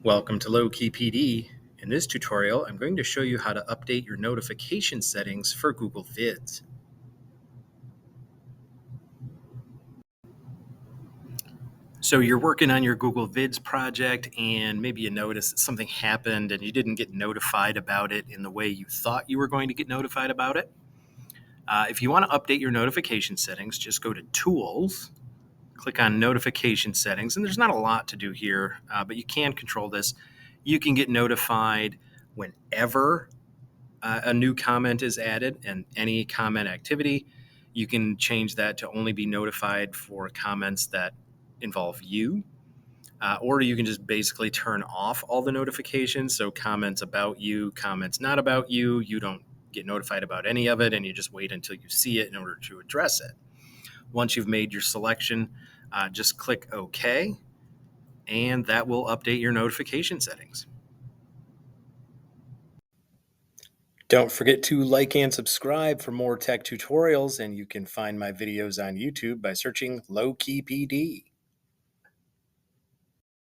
Welcome to Low Key PD. In this tutorial, I'm going to show you how to update your notification settings for Google Vids. So you're working on your Google Vids project and maybe you notice that something happened and you didn't get notified about it in the way you thought you were going to get notified about it. If you want to update your notification settings, just go to Tools, click on Notification Settings, and there's not a lot to do here, but you can control this. You can get notified whenever a new comment is added and any comment activity. You can change that to only be notified for comments that involve you. Or you can just basically turn off all the notifications. So comments about you, comments not about you, you don't get notified about any of it, and you just wait until you see it in order to address it. Once you've made your selection, just click OK, and that will update your notification settings. Don't forget to like and subscribe for more tech tutorials, and you can find my videos on YouTube by searching Low Key PD.